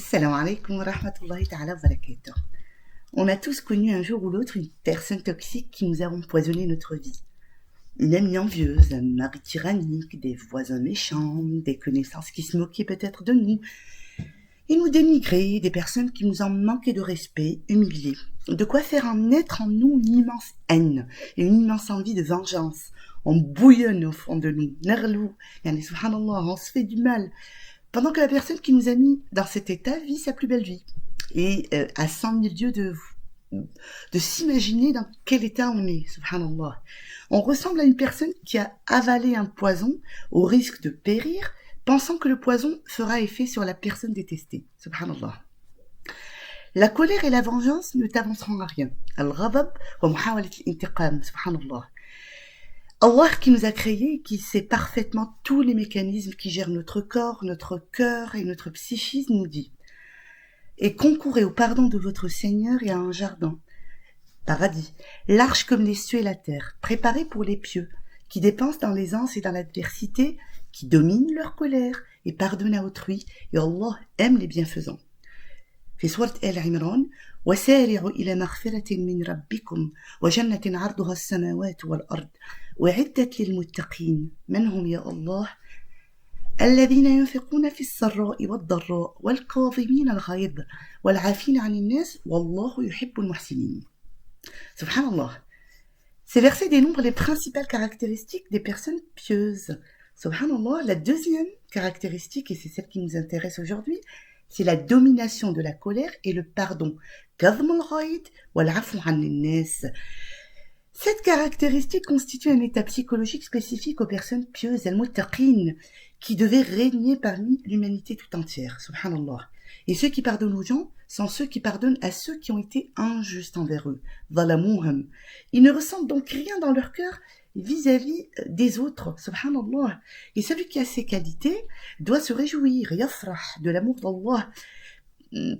Assalamu alaikum wa rahmatullahi ta'ala wa barakatuh. On a tous connu un jour ou l'autre une personne toxique qui nous a empoisonné notre vie. Une amie envieuse, un mari tyrannique, des voisins méchants, des connaissances qui se moquaient peut-être de nous, et nous dénigraient, des personnes qui nous en manquaient de respect, humiliées. De quoi faire naître en nous une immense haine et une immense envie de vengeance. On bouillonne au fond de nous, nerlou, yani subhanallah, on se fait du mal. Pendant que la personne qui nous a mis dans cet état vit sa plus belle vie. Et à 100 000 lieues de s'imaginer dans quel état on est, subhanallah. On ressemble à une personne qui a avalé un poison au risque de périr, pensant que le poison fera effet sur la personne détestée, subhanallah. La colère et la vengeance ne t'avanceront à rien. Al-ghadab wa muhawalat al-intiqam, subhanallah. Allah qui nous a créés, qui sait parfaitement tous les mécanismes qui gèrent notre corps, notre cœur et notre psychisme, nous dit « Et concourez au pardon de votre Seigneur et à un jardin, paradis, large comme les cieux et la terre, préparé pour les pieux, qui dépensent dans l'aisance et dans l'adversité, qui dominent leur colère et pardonnent à autrui, et Allah aime les bienfaisants. » في سورة آل عمران وسارعوا إلى مغفرة من ربكم وجنة عرضها السماوات والأرض وعدت للمتقين من هم يا الله الذين ينفقون في السراء والضراء والكاظمين الغيظ والعافين عن الناس والله يحب المحسنين. Subhanallah. Ces versets dénombrent les principales caractéristiques des personnes pieuses. Subhanallah, la deuxième caractéristique, et c'est celle qui nous intéresse aujourd'hui, c'est la domination de la colère et le pardon. Cette caractéristique constitue un état psychologique spécifique aux personnes pieuses, al-muttaqin, qui devaient régner parmi l'humanité tout entière, subhanallah. Et ceux qui pardonnent aux gens sont ceux qui pardonnent à ceux qui ont été injustes envers eux. Zalamuhum. Ils ne ressentent donc rien dans leur cœur vis-à-vis des autres, subhanallah. Et celui qui a ces qualités doit se réjouir, yafrah, de l'amour d'Allah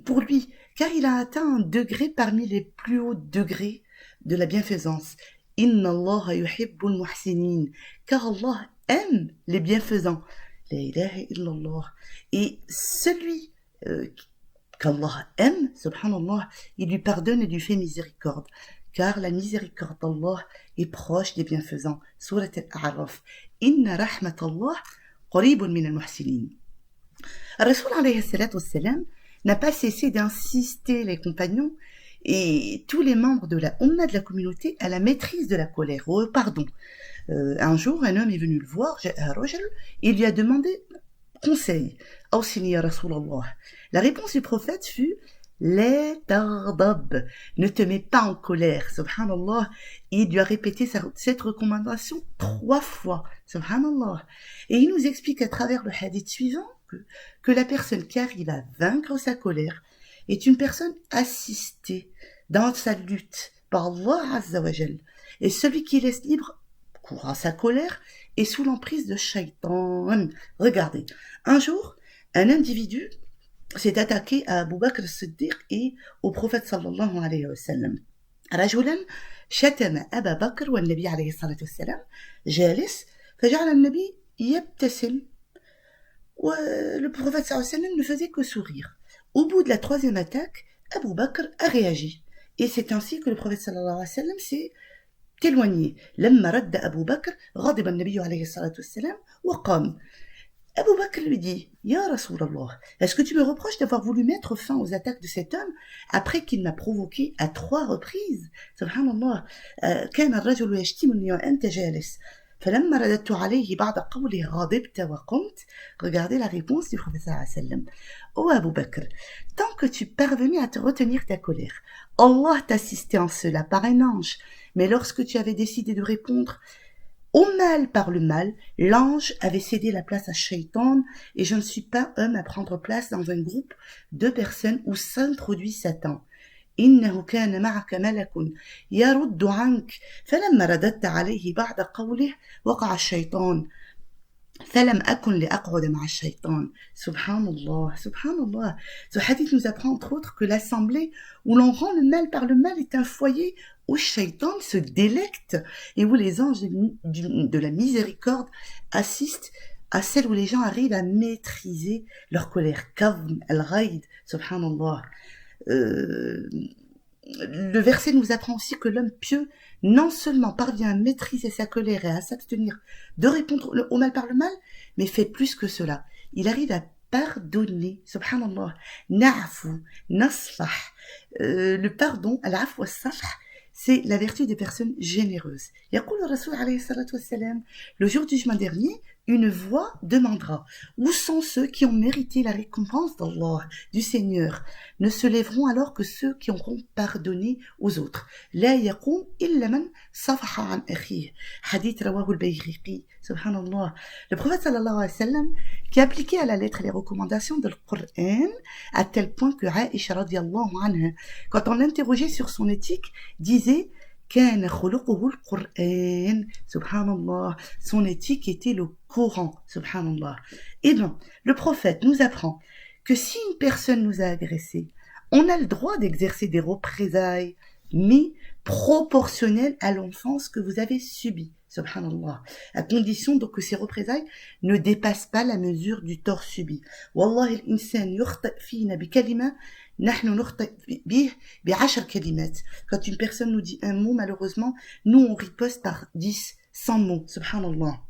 pour lui, car il a atteint un degré parmi les plus hauts degrés de la bienfaisance. Inna Allah yuhibbul muhsinin, car Allah aime les bienfaisants. La ilaha illallah. Et celui qu'Allah aime, subhanallah, il lui pardonne et lui fait miséricorde. Car la miséricorde d'Allah est proche des bienfaisants. Surat Al-A'raf. Inna rahmatallah qaribun min al-muhsinin. Rasul alayhi salatu wassalam n'a pas cessé d'insister les compagnons et tous les membres de la Ummah de la communauté à la maîtrise de la colère, au pardon. Un jour, un homme est venu le voir, et lui a demandé conseil. Awsini ya Rasulallah. La réponse du prophète fut La tardab, ne te mets pas en colère, subhanallah. Et il lui a répété cette recommandation 3 fois, subhanallah. Et il nous explique à travers le hadith suivant que la personne qui arrive à vaincre sa colère est une personne assistée dans sa lutte par Allah Azza wa Jal. Et celui qui laisse libre courant sa colère est sous l'emprise de Shaitan. Regardez, un jour, un individu s'est attaqué à Abu Bakr as-Siddiq et au prophète sallallahu alayhi wa sallam. رجلا شتم أبا بكر والنبي عليه الصلاة والسلام جالس فجعل النبي يبتسم le prophète sallallahu alayhi wa sallam ne faisait que sourire. Au bout de la 3e attaque, Abu Bakr a réagi. Et c'est ainsi que le prophète sallallahu alayhi wa sallam s'est éloigné. لما رد أبو بكر غضب النبي عليه الصلاة والسلام وقام. Abu Bakr lui dit, Ya Rasulallah, est-ce que tu me reproches d'avoir voulu mettre fin aux attaques de cet homme après qu'il m'a provoqué à 3 reprises? Subhanallah, كان الرجل يشتمني وأنت جالس. فلما رددت عليه بعد قوله غضبت وقمت. Regardez la réponse du prophète sallallahu alayhi wa sallam. Oh Abu Bakr, tant que tu parvenais à te retenir ta colère, Allah t'assistait en cela par un ange. Mais lorsque tu avais décidé de répondre au mal par le mal, l'ange avait cédé la place à Shaitan, et je ne suis pas homme à prendre place dans un groupe de personnes où s'introduit Satan. إنه كان معك ملك يرد عنك فلما رددت عليه بعد قوله وقع الشيطان فلم أكن لأقعد مع الشيطان. Subhanallah, subhanallah. Ce hadith nous apprend entre autres que l'assemblée où l'on rend le mal par le mal est un foyer où Shaitan se délecte et où les anges de la miséricorde assistent à celle où les gens arrivent à maîtriser leur colère. Kavm al-ghayd, subhanallah. Euh, le verset nous apprend aussi que l'homme pieux non seulement parvient à maîtriser sa colère et à s'abstenir de répondre au mal par le mal, mais fait plus que cela. Il arrive à pardonner, subhanallah. Na'fu, nasfah. Le pardon, al-'afw was-safh, c'est la vertu des personnes généreuses. Yaqul Rasoul alayhi salatu wassalam, le jour du jugement dernier, une voix demandera: où sont ceux qui ont mérité la récompense d'Allah, du Seigneur? Ne se lèveront alors que ceux qui auront pardonné aux autres. La yaqum illa man safaha an akhihi. Hadith rawahu al-Bayhaqi. Subhanallah. Le prophète sallallahu alayhi wa sallam, qui appliquait à la lettre les recommandations du Coran, à tel point que Aïcha radiyallahu anha, quand on l'interrogeait sur son éthique, disait: كان خلقه القرآن. Subhanallah. Son éthique était le Coran. Subhanallah. Et bien, le prophète nous apprend que si une personne nous a agressés, on a le droit d'exercer des représailles, mais proportionnelles à l'offense que vous avez subie. Subhanallah. À condition donc que ces représailles ne dépassent pas la mesure du tort subi. Wallahi l'insan yukhta fina bi kalima nahnu nukhta bih bi 10 kalimat. Quand une personne nous dit un mot, malheureusement, nous on riposte par 10, 100 mots. Subhanallah.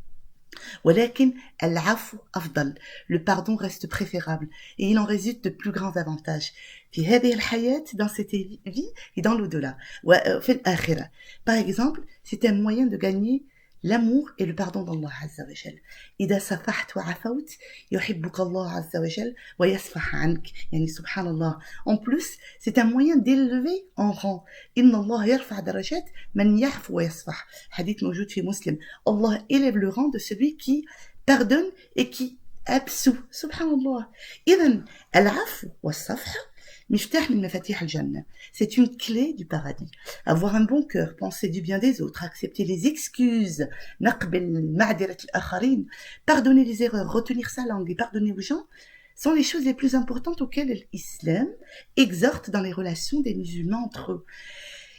ولكن العفو أفضل. Le pardon reste préférable et il en résulte de plus grands avantages. في هذه الحياة, dans cette vie et dans l'au-delà. وفي الآخرة. Par exemple, c'est un moyen de gagner l'amour et le pardon d'Allah Azza wa Jal. إذا صفحت وعفوت يحبك الله عز وجل ويصفح عنك. يعني subhanallah. En plus, c'est un moyen d'élever en rang. إن الله يرفع درجات من يعفو ويصفح. Hadith موجود في مسلم. Allah élève le rang de celui qui pardonne et qui absout. Subhanallah. إذن العفو والصفح مفتاح من مفاتيح الجنة. C'est une clé du paradis. Avoir un bon cœur, penser du bien des autres, accepter les excuses, نقبل معذرة الآخرين, pardonner les erreurs, retenir sa langue et pardonner aux gens sont les choses les plus importantes auxquelles l'islam exhorte dans les relations des musulmans entre eux.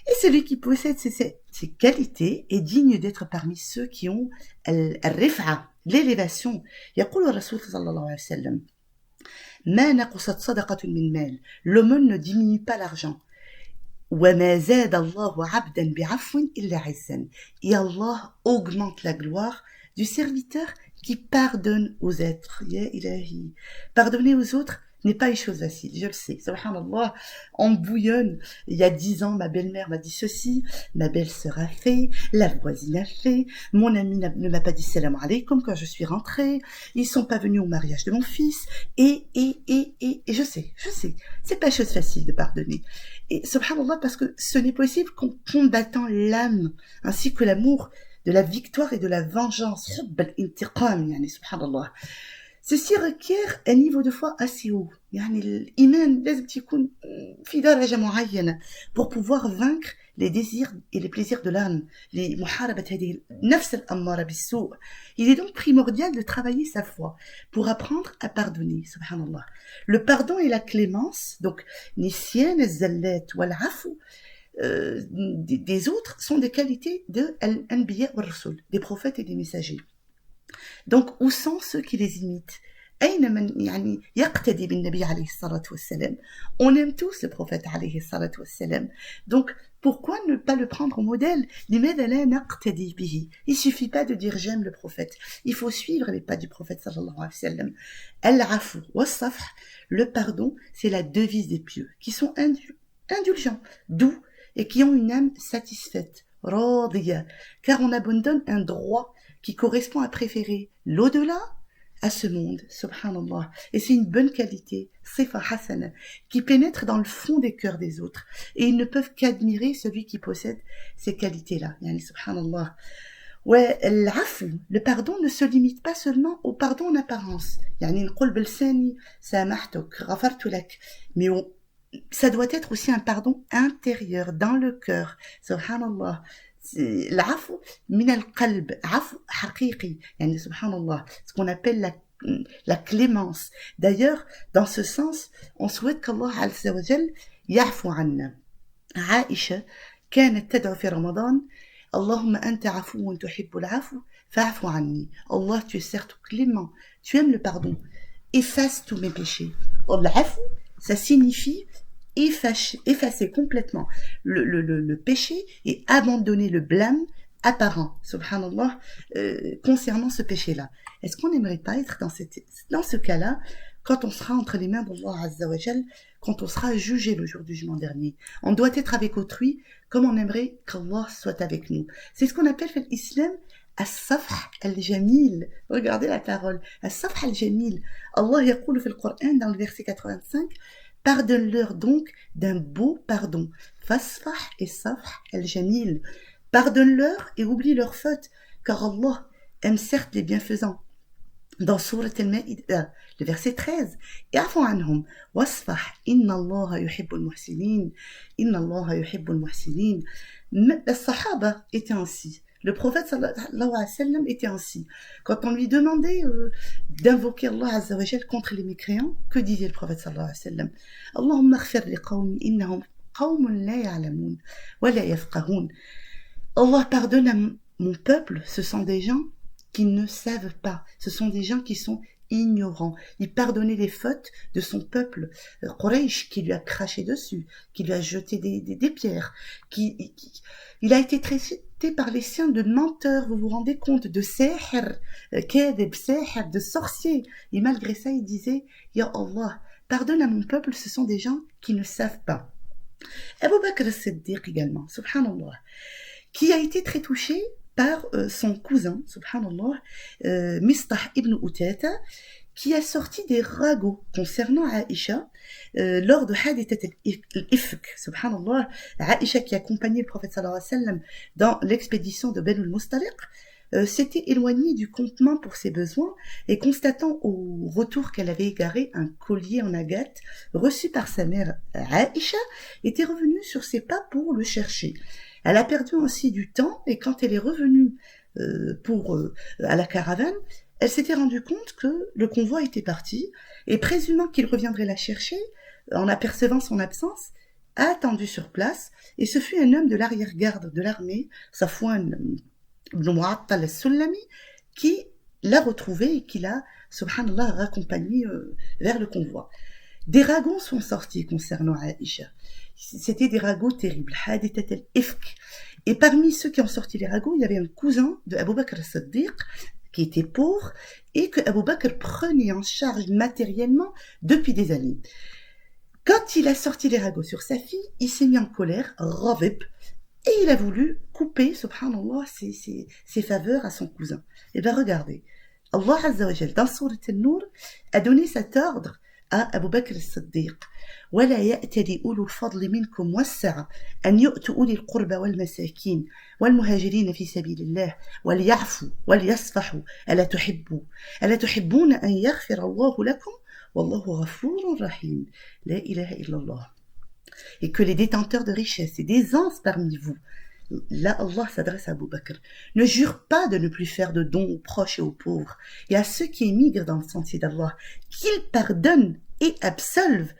Et celui qui possède ces qualités est digne d'être parmi ceux qui ont الرفعة, l'élévation. يقول الرسول صلى الله عليه وسلم: ما نقصت صدقة من مال. L'aumône ne diminue pas l'argent. وما زاد الله عبدا بعفو إلا عزا. Et Allah augmente la gloire du serviteur qui pardonne aux êtres. Ya ilahi. Pardonner aux autres n'est pas une chose facile, je le sais. Subhanallah, on bouillonne. Il y a 10 ans, ma belle-mère m'a dit ceci, ma belle-sœur a fait, la voisine a fait, mon ami ne m'a pas dit salam alaykoum quand je suis rentrée, ils sont pas venus au mariage de mon fils, et je sais, c'est pas chose facile de pardonner. Et subhanallah, parce que ce n'est possible qu'en combattant l'âme, ainsi que l'amour de la victoire et de la vengeance. حب الانتقام, يعني subhanallah. Ceci requiert un niveau de foi assez haut. يعني الإيمان لازم تكون في درجة معينة pour pouvoir vaincre les désirs et les plaisirs de l'âme. لمحاربة هذه النفس الأمارة بالسوء. Il est donc primordial de travailler sa foi pour apprendre à pardonner. Subhanallah. Le pardon et la clémence, donc nisyan الزلات والعفو, des autres sont des qualités de al-anbiya wa rasul, des prophètes et des messagers. Donc, où sont ceux qui les imitent? أين من يعني يقتدي بالنبي عليه الصلاة والسلام? On aime tous le prophète عليه الصلاة والسلام. Donc, pourquoi ne pas le prendre au modèle? لماذا لا نقتدي به? Il suffit pas de dire j'aime le prophète. Il faut suivre les pas du prophète sallallahu alayhi wa sallam. Al-afu was-safh, le pardon, c'est la devise des pieux, qui sont indulgents, doux, et qui ont une âme satisfaite. Radiya, car on abandonne un droit qui correspond à préférer l'au-delà à ce monde, subhanallah. Et c'est une bonne qualité, sifa hasana, qui pénètre dans le fond des cœurs des autres. Et ils ne peuvent qu'admirer celui qui possède ces qualités-là. Yani, subhanallah. Ouais, l'afou, le pardon ne se limite pas seulement au pardon en apparence. Yani, nqul bilsani samahtuk, ghafartu lak. Mais ça doit être aussi un pardon intérieur, dans le cœur. Subhanallah. العفو من القلب, عفو حقيقي, يعني سبحان الله, ce qu'on appelle la clémence. D'ailleurs, dans ce sens, on souhaite qu'Allah Azza wa Jal يعفو عنا. عائشة كانت تدعو في رمضان: اللهم أنت عفو تحب العفو fa'fu anni. Allah, tu es certes clément, tu aimes le pardon. Efface tous mes péchés. Al-afu, ça signifie effacer complètement le péché et abandonner le blâme apparent, subhanallah, concernant ce péché-là. Est-ce qu'on n'aimerait pas être dans ce cas-là, quand on sera entre les mains d'Allah Azza wa Jal, quand on sera jugé le jour du jugement dernier? On doit être avec autrui comme on aimerait qu'Allah soit avec nous. C'est ce qu'on appelle fait l'islam as-safh al-jamil. Regardez la parole. As-safh al-jamil. Allah yaqulu fil Coran dans le verset 85, pardonne-leur donc d'un beau pardon. Fasfah et safh al-jamil. Pardonne-leur et oublie leurs fautes, car Allah aime certes les bienfaisants. Dans Surat Al-Ma'ida, le verset 13, Ya'fu anhum, wasfah, inna Allah yuhibbul muhsinin, inna Allah yuhibbul muhsinin. Les Sahaba étaient ainsi. Le prophète sallallahu alayhi wa sallam était ainsi. Quand on lui demandait d'invoquer Allah Azza wa Jal contre les mécréants, que disait le prophète sallallahu alayhi wa sallam? Allahumma aghfir li qawmi innahum qawmun la ya'lamun wa la yafqahun. Allah pardonne à mon peuple, ce sont des gens qui ne savent pas, ce sont des gens qui sont ignorants. Il pardonnait les fautes de son peuple, Quraysh, qui lui a craché dessus, qui lui a jeté des pierres, il a été traité par les siens de menteur, vous vous rendez compte, de sihr, kadib, sihr, de sorcier. Et malgré ça, il disait, Ya Allah, pardonne à mon peuple, ce sont des gens qui ne savent pas. Abu Bakr as-Siddiq également, subhanallah, qui a été très touché par son cousin, subhanallah, Mistah ibn Utata, qui a sorti des ragots concernant Aïcha lors de Hadithat al-Ifk, subhanallah. Aïcha, qui accompagnait le prophète sallallahu alayhi wa sallam dans l'expédition de Ben al-Mustaliq, s'était éloignée du campement pour ses besoins et constatant au retour qu'elle avait égaré un collier en agate reçu par sa mère Aïcha, était revenue sur ses pas pour le chercher. Elle a perdu ainsi du temps et quand elle est revenue à la caravane, elle s'était rendue compte que le convoi était parti et présumant qu'il reviendrait la chercher, en apercevant son absence, a attendu sur place et ce fut un homme de l'arrière-garde de l'armée, Safwan ibn Mu'attal al-Sulami, qui l'a retrouvé et qui l'a, subhanallah, raccompagné vers le convoi. Des ragots sont sortis concernant Aïcha. C'était des ragots terribles, Hadithat al-Ifk. Et parmi ceux qui ont sorti les ragots, il y avait un cousin de Abu Bakr as-Siddiq qui était pauvre et que Abu Bakr prenait en charge matériellement depuis des années. Quand il a sorti les ragots sur sa fille, il s'est mis en colère, Ravib, et il a voulu couper, subhanallah, ses faveurs à son cousin. Et bien regardez, Allah Azza wa Jal, dans Surat An-Nur, a donné cet ordre à Abu Bakr as-Siddiq. ولا يأتل أولو الفضل منكم والسعة أن يؤتوا أولي القربى والمساكين والمهاجرين في سبيل الله وليعفوا وليصفحوا ألا تحبون أن يغفر الله لكم والله غفور رحيم لا إله إلا الله. Et que les détenteurs de richesses et d'aisance parmi vous, là Allah s'adresse à Abu Bakr, ne jure pas de ne plus faire de dons aux proches et aux pauvres et à ceux qui émigrent dans le sentier d'Allah, qu'ils pardonnent et absolvent.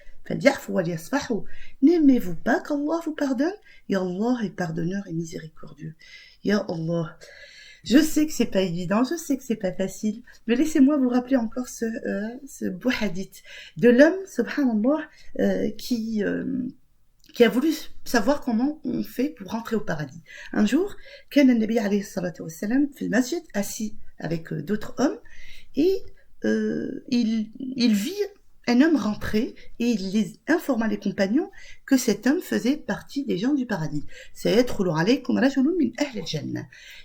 N'aimez-vous pas qu'Allah vous pardonne? Ya Allah est pardonneur et miséricordieux. Ya Allah. Je sais que c'est pas évident, je sais que c'est pas facile, mais laissez-moi vous rappeler encore ce beau hadith de l'homme, subhanallah, qui a voulu savoir comment on fait pour rentrer au paradis. Un jour, Kana Nabi alayhi salatu wa salam fait le masjid, assis avec d'autres hommes, et il vit un homme rentrer et il les informa les compagnons que cet homme faisait partie des gens du paradis.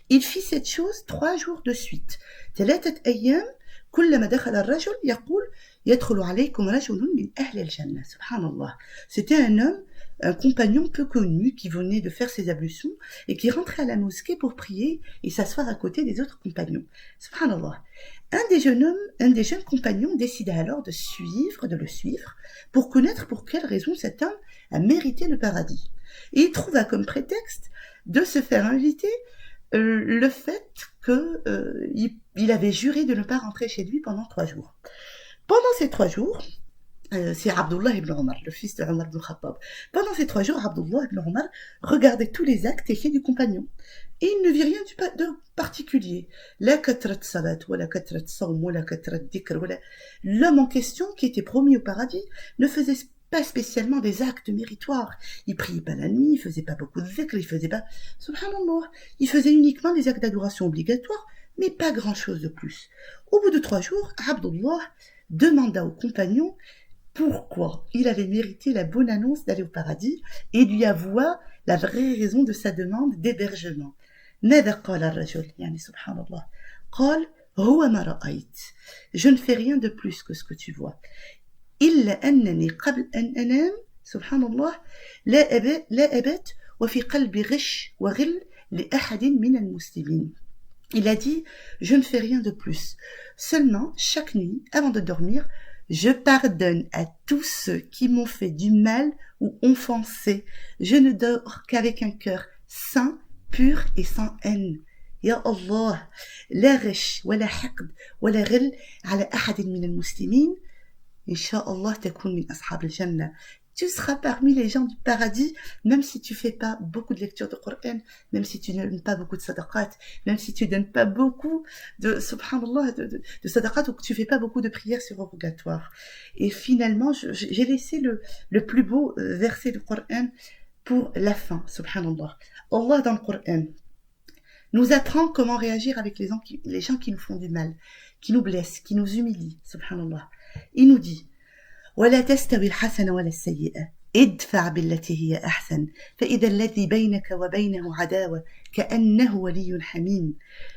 Il fit cette chose 3 jours de suite. C'était un homme, un compagnon peu connu qui venait de faire ses ablutions et qui rentrait à la mosquée pour prier et s'asseoir à côté des autres compagnons. Subhanallah. Un des jeunes compagnons décida alors de le suivre, pour connaître pour quelle raison cet homme a mérité le paradis. Et il trouva comme prétexte de se faire inviter le fait qu'il avait juré de ne pas rentrer chez lui pendant 3 jours. Pendant ces 3 jours, c'est Abdullah ibn Omar, le fils de Omar ibn Khattab. Pendant ces 3 jours, Abdullah ibn Omar regardait tous les actes et faits du compagnon. Et il ne vit rien de particulier. La katrat salat, ou la katrat sawm, ou la katrat dhikr, l'homme en question, qui était promis au paradis, ne faisait pas spécialement des actes méritoires. Il priait pas la nuit, il faisait pas beaucoup de dhikr, il faisait pas... Subhanallah, il faisait uniquement des actes d'adoration obligatoires, mais pas grand-chose de plus. Au bout de 3 jours, Abdullah demanda au compagnon pourquoi il avait mérité la bonne annonce d'aller au paradis et lui avoua la vraie raison de sa demande d'hébergement. ماذا قال الرجل يعني سبحان الله قال هو ما رأيت je ne fais rien de plus que ce que tu vois إلا أنني قبل أن أنام سبحان الله لا أبت وفي قلبي غش وغل لأحد من المسلمين. Il a dit, je ne fais rien de plus. Seulement, chaque nuit, avant de dormir, je pardonne à tous ceux qui m'ont fait du mal ou offensé. Je ne dors qu'avec un cœur sain, pur et sans haine. يا الله لا غش ولا حقد ولا غل على أحد من المسلمين إن شاء الله تكون من أصحاب الجنة. Tu seras parmi les gens du paradis, même si tu fais pas beaucoup de lecture de Coran, même si tu ne donnes pas beaucoup de sadaqat, même si tu donnes pas beaucoup de, subhanallah, de sadaqat, ou que tu fais pas beaucoup de prières surrogatoires. Et finalement, j'ai laissé le plus beau verset du Coran pour la fin, subhanallah. Allah dans le Coran nous apprend comment réagir avec les gens qui nous font du mal, qui nous blessent, qui nous humilient, subhanallah. Il nous dit, ولا تستوي الحسنة ولا السيئة ادفع بالتي هي أحسن فإذا الذي بينك وبينه عداوة كأنه ولي حميم.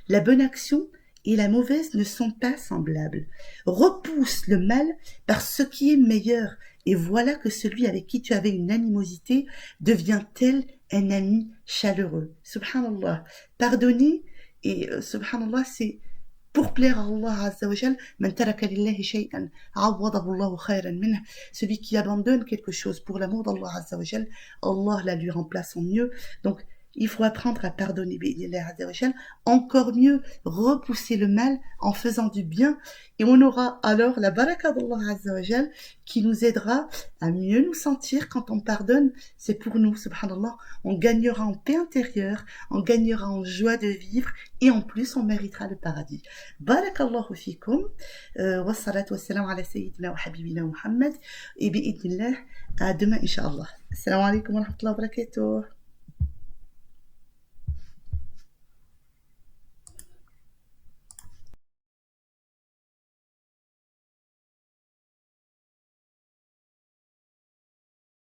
La bonne action et la mauvaise ne sont pas semblables. Repousse le mal par ce qui est meilleur et voilà que celui avec qui tu avais une animosité devient tel un ami chaleureux. Subhanallah. Pardonner et subhanallah c'est pour plaire à Allah Azza wa Jal, man taraka lillahi shay'an, awadahu Allahu khayran minhu. Celui qui abandonne quelque chose pour l'amour d'Allah Azza wa Jal, Allah la lui remplace en mieux. Donc, il faut apprendre à pardonner, bi'idhnillah Azza wa Jal, encore mieux repousser le mal en faisant du bien, et on aura alors la baraka d'Allah Azza wa Jal qui nous aidera à mieux nous sentir quand on pardonne. C'est pour nous, subhanallah, on gagnera en paix intérieure, on gagnera en joie de vivre, et en plus on méritera le paradis. Barakallahu fikum, wassalatu wassalamu ala sayyidina wa habibina Muhammad, et bi'idhnillah, à demain, inshallah. Assalamu alaikum wa rahmatullahi wa barakatuh.